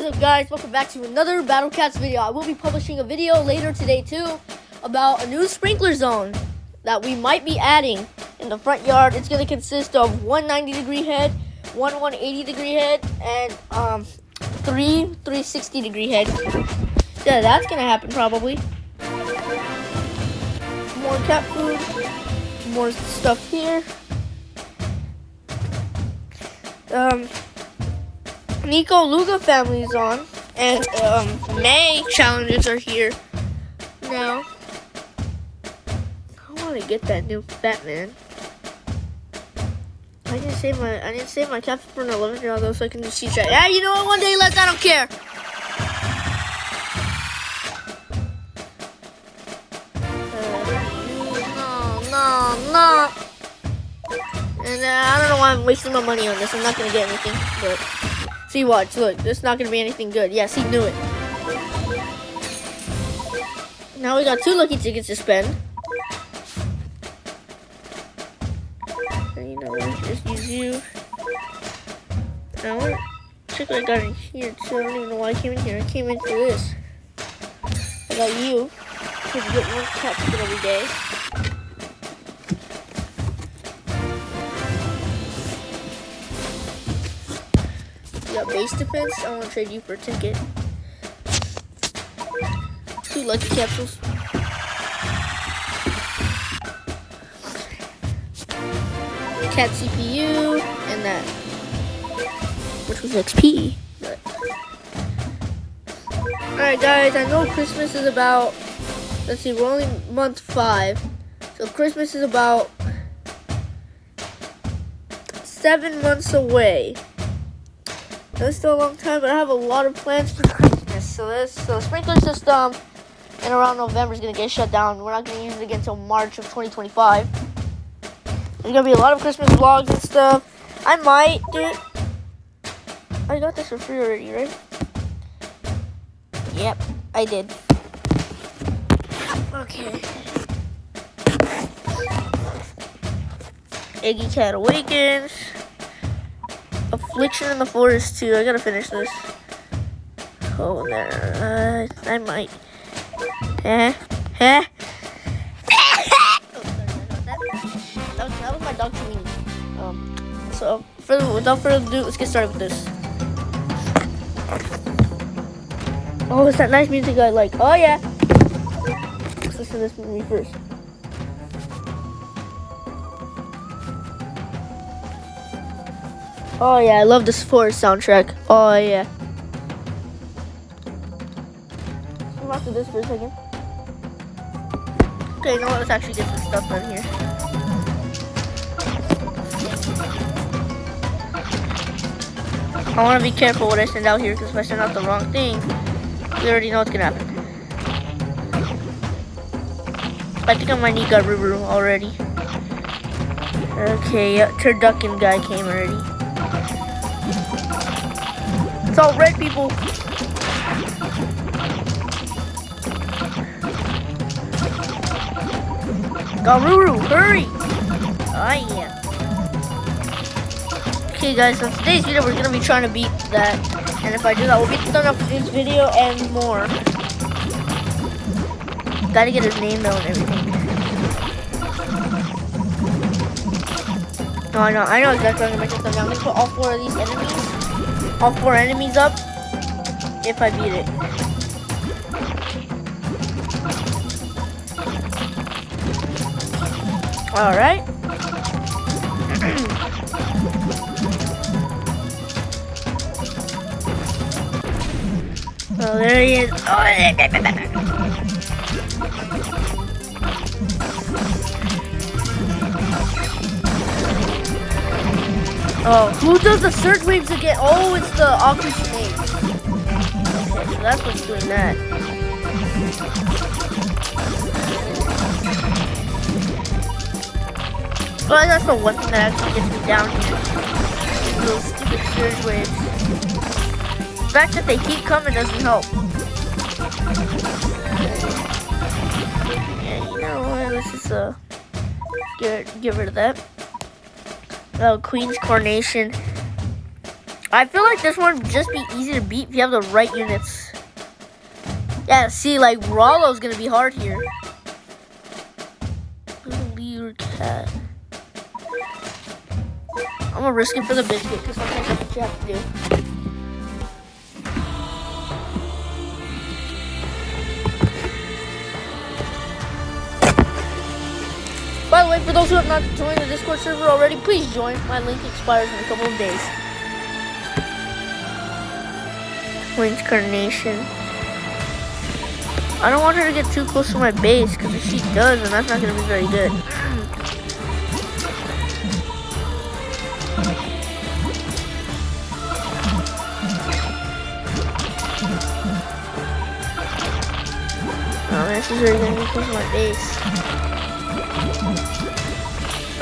What is up, guys? Welcome back to another Battle Cats video. I will be publishing a video later today too about a new sprinkler zone that we might be adding in the front yard. It's going to consist of one 90-degree head, one 180-degree head, and three 360-degree heads. Yeah, that's going to happen probably. More cat food, more stuff here. Nico Luga family is on, and May challenges are here now. I want to get that new Batman. I didn't save my captain for an 11-year-old though, so I can just see chat. Yeah, you know what? One day less, I don't care. No. And I don't know why I'm wasting my money on this. I'm not gonna get anything, but. See, watch, look, this is not going to be anything good. Yes, he knew it. Now we got 2 lucky tickets to spend. And you know, let's just use you. Now, I want to check what I got in here, too. I don't even know why I came in here. I came in for this. I got you, because you get 1 cat ticket every day. You got base defense. I want to trade you for a ticket. 2 lucky capsules. Cat CPU and that, which was XP. Alright, guys. I know Christmas is about. Let's see. We're only month 5, so Christmas is about 7 months away. That's still a long time, but I have a lot of plans for Christmas. So the sprinkler system in around November is going to get shut down. We're not going to use it again until March of 2025. There's going to be a lot of Christmas vlogs and stuff. I might do it. I got this for free already, right? Yep, I did. Okay. Eggy Cat Awakens. Affliction in the Forest 2. I gotta finish this. Oh, there. I might. That was my dog to me. So, without further ado, let's get started with this. Oh, it's that nice music I like. Oh, yeah. Let's listen to this movie first. Oh yeah, I love this Forest soundtrack. Oh yeah. I'm after this for a second. Okay, you know what? Let's actually get some stuff done here. I want to be careful what I send out here, because if I send out the wrong thing, we already know what's gonna happen. I think I might need Garuru already. Okay, yeah, Turducken guy came already. It's all red, people. Garuru, hurry! Oh yeah. Okay, guys, so today's video we're gonna be trying to beat that, and if I do that, we'll beat the Thunder Dudes video and more. Gotta get his name though and everything. No, I know exactly what I'm gonna make this thumbnail. I'm gonna put all 4 of these enemies. All 4 enemies up if I beat it. Alright. So there he is. Oh, who does the surge waves again? Oh, it's the awkward snake. Okay, so that's what's doing that. Well, that's the one thing that actually gets me down here. Those stupid surge waves. The fact that they keep coming doesn't help. Yeah, you know what? Let's just get rid of that. Queen's Coronation. I feel like this one would just be easy to beat if you have the right units. Yeah, see, like, Rollo's gonna be hard here. Leader cat. I'm gonna risk it for the biscuit, because sometimes that's what you have to do. By the way, for those who have not joined the Discord server already, please join. My link expires in a couple of days. Queen's Carnation. I don't want her to get too close to my base, because if she does, then that's not going to be very good. Oh, this is really going to be close to my base.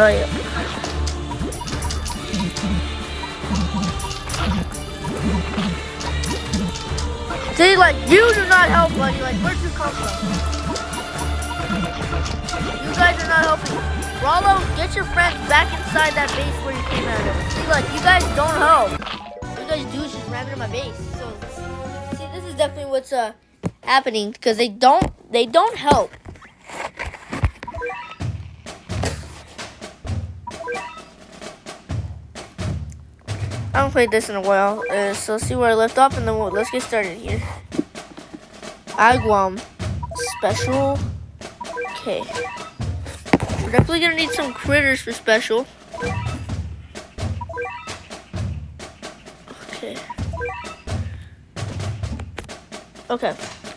Oh, yeah. See, like, you do not help, buddy. Like, where'd you come from? You guys are not helping. Rollo, get your friends back inside that base where you came out of. See, like, you guys don't help. What you guys do is just ram into my base. So, see, this is definitely what's happening, because they don't help. I haven't played this in a while, so let's see where I left off, and then let's get started here. Agwam special. Okay, we're definitely gonna need some critters for special. Okay,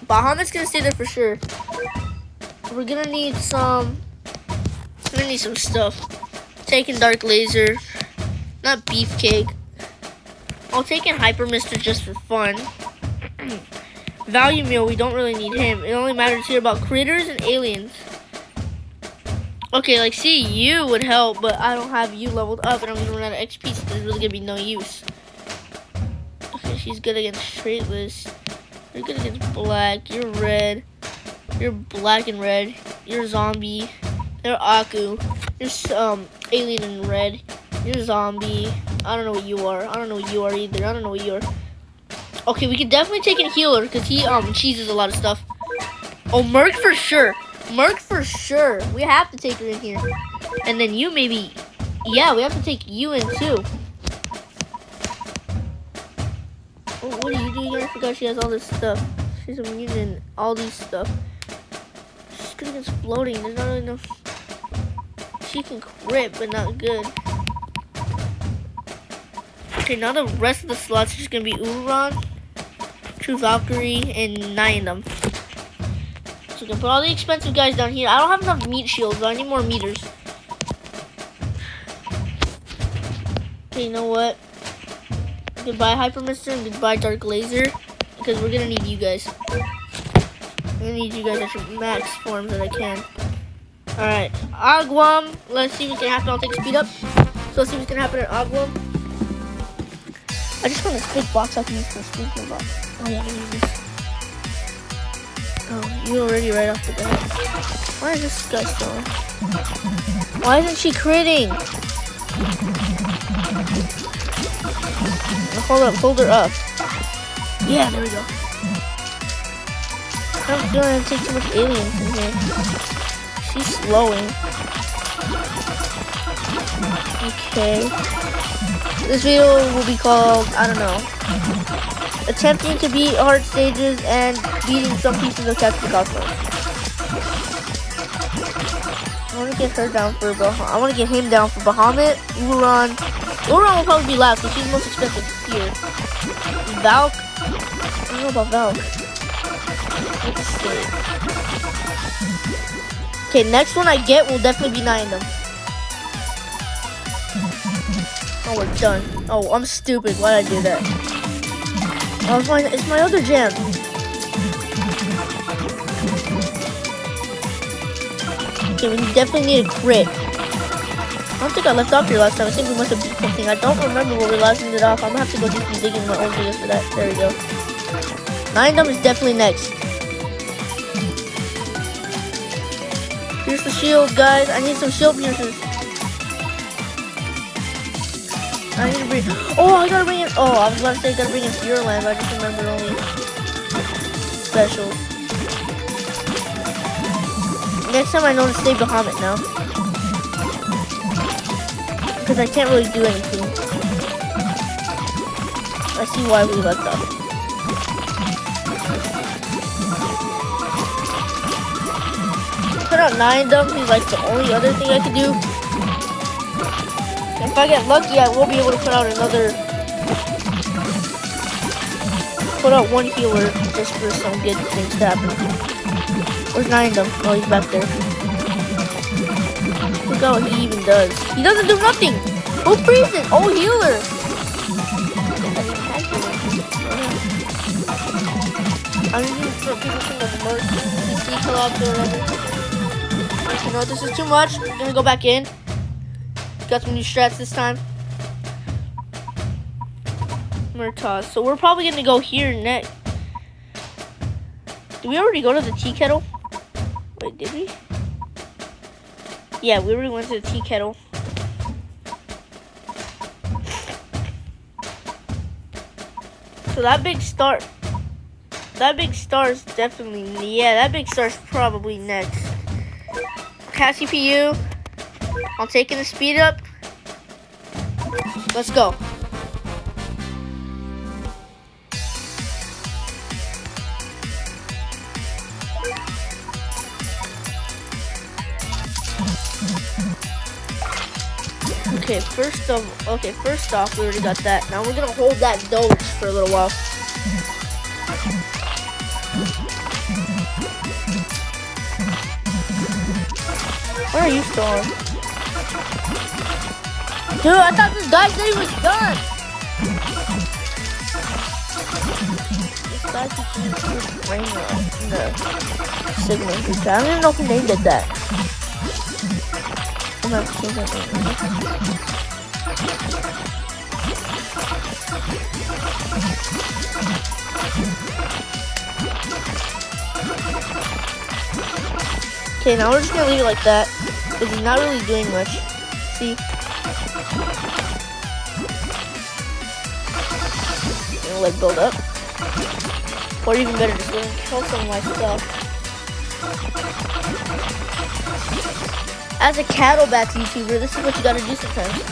Bahamut's gonna stay there for sure. We're gonna need some. Stuff. Taking Dark Laser, not Beefcake. I'll take in Hyper Mister just for fun. Value Meal, we don't really need him. It only matters here about critters and aliens. Okay, like, see, you would help, but I don't have you leveled up, and I'm gonna run out of XP, so there's really gonna be no use. Okay, she's good against Traitless. You're good against Black. You're Red. You're Black and Red. You're Zombie. You're Aku. You're Alien and Red. You're Zombie. I don't know what you are. I don't know what you are either. I don't know what you are. Okay, we can definitely take in Healer because he cheeses a lot of stuff. Oh, Merc for sure. Merc for sure. We have to take her in here. And then you maybe. Yeah, we have to take you in too. Oh, what do you do again? I forgot she has all this stuff. She's immune and all these stuff. She's good against floating. There's not really no. She can crit, but not good. Okay, now the rest of the slots are just gonna be Uran, True Valkyrie, and Nianum. So we can put all the expensive guys down here. I don't have enough meat shields, so I need more meters. Okay, you know what? Goodbye Hyper Mister and goodbye Dark Laser, because we're gonna need you guys. I'm gonna need you guys at your max forms that I can. Alright, Agwam. Let's see what's gonna happen. I'll take speed up. So let's see what's gonna happen at Agwam. I just want a big box I can use for a speaker box. Oh yeah, I can use this. Oh, you already right off the bat. Why is this guy still? Why isn't she critting? Hold her up. Yeah, there we go. I'm gonna take too much aliens in here. She's slowing. Okay. This video will be called, I don't know, attempting to beat hard stages and beating some pieces of Captain Cosmos. I want to get her down for Bahamut. I want to get him down for Bahamut. Uran will probably be last because she's the most expensive here. Valk. I don't know about Valk. Let's see. Okay, next one I get will definitely be Nianum. Oh, we're done. Oh, I'm stupid. Why did I do that? Oh, it's my other gem. Okay, we definitely need a crit. I don't think I left off here last time. I think we must have beat something. I don't remember where we last ended off. I'm gonna have to go do some digging in my own videos for that. There we go. Nianum is definitely next. Here's the shield, guys. I need some shield piercers. I need to bring. Oh, I gotta bring it. Oh, I was about to say I gotta bring it to your land, but I just remembered only specials. Next time I know to save Bahamut now. Because I can't really do anything. I see why we left off. Put out 9 dumps is like the only other thing I could do. If I get lucky, I will be able to put out another. Put out 1 healer just for some good things to happen. Where's 9 dumps? Oh, he's back there. Look at what he even does. He doesn't do nothing. Who freezes? Oh, healer. I'm using for people from the emergency collapse or whatever. You know, this is too much. We're gonna go back in. Got some new strats this time. Murtaugh. So we're probably gonna go here next. Did we already go to the tea kettle? Wait, did we? Yeah, we already went to the tea kettle. So that big star is definitely, yeah, that big star's probably next. Cat CPU, I'm taking the speed up. Let's go. Okay, first off, we already got that. Now we're gonna hold that Doge for a little while. Where are you still on? Dude, I thought this guy said he was done. This guy keeps using his brain in the signal. I don't even know if he named it that. I'm not sure that name. Okay, now we're just gonna leave it like that, because he's not really doing much. See? Gonna let it build up. Or even better, just let him kill some of my stuff. As a cattle bats YouTuber, this is what you gotta do sometimes.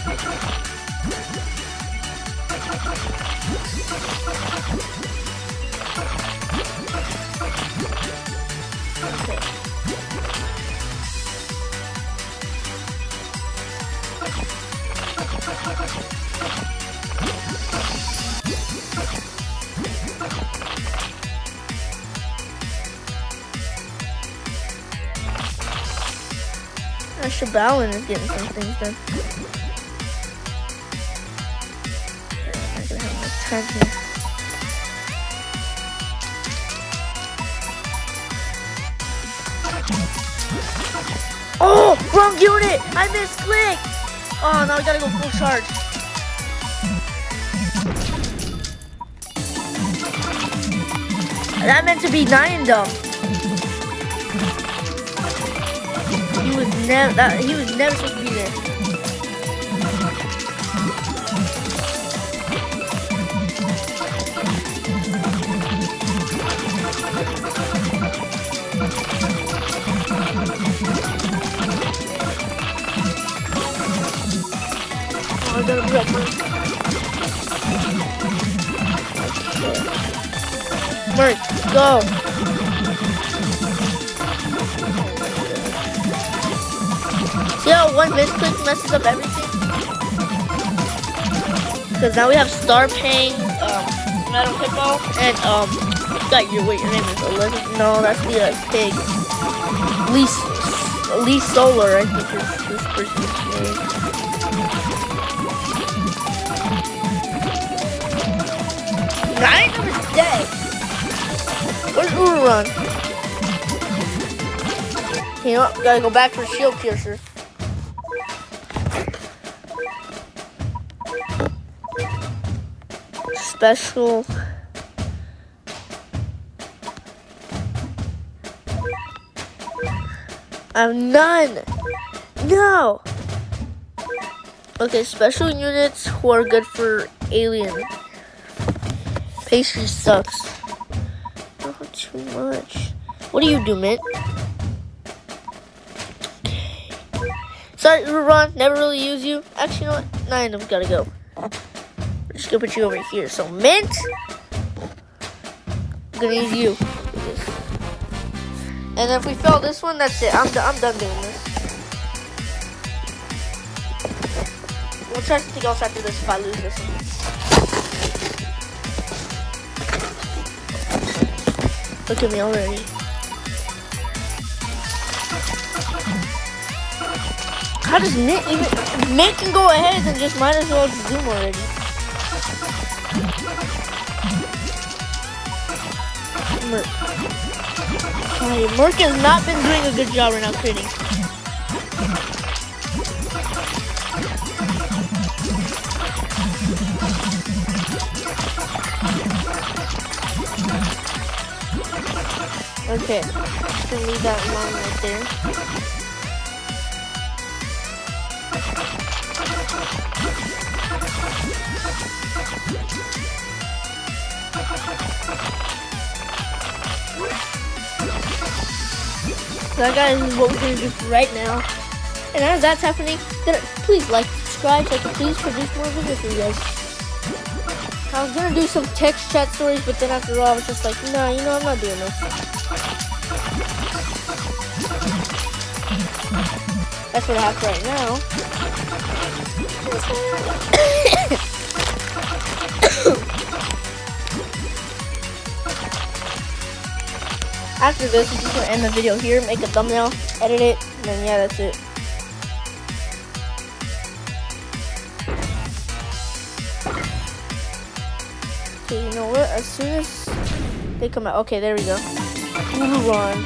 Shabalin is getting some things done. I'm gonna have enough time here. Oh, wrong unit! I misclicked! Oh, now I gotta go full charge. That meant to be 9 dumb. He was never supposed to be there. Oh, I gotta be up. Merc, go. See how one misclick messes up everything? Because now we have Star Pang, Metal Hippo, and got your name is Elizabeth. No, that's the pig. Lee Solar, I think is this person's name. Nine of is dead. Where's Urarun? You know what? Gotta go back for Shield Piercer. Special. I have none. No. Okay, special units who are good for alien. Pastry sucks. Not too much. What do you do, Mint? Sorry, Ron, never really use you. Actually, you know what? 9 of them gotta go. We're just gonna put you over here. So, Mint, I'm gonna use you. And if we fail this one, that's it. I'm done doing this. We'll try something else after this if I lose this one. Look at me already. How does Mint even... Mint can go ahead and just might as well zoom already. Merc has not been doing a good job right now creating. Okay, just gonna leave that line right there. So that guys is what we're gonna do right now. And as that's happening, please like, subscribe so I can please produce more videos for you guys. I was gonna do some text chat stories, but then after all, I was just like, nah, you know, I'm not doing this. That's what I have right now. After this, I'm just gonna end the video here, make a thumbnail, edit it, and then yeah, that's it. Okay, you know what? As soon as they come out, okay, there we go. Run.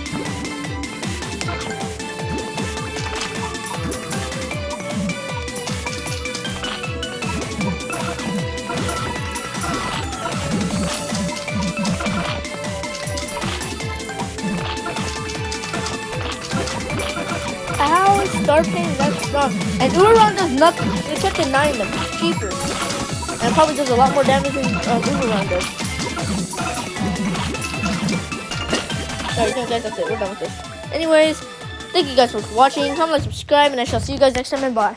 How Star Pain that strong? And Uran does nothing. It's such a 9 them. It's cheaper. And it probably does a lot more damage than Uran does. Alright, guys, that's it. We're done with this. Anyways, thank you guys for watching. Comment, like, subscribe, and I shall see you guys next time, and bye.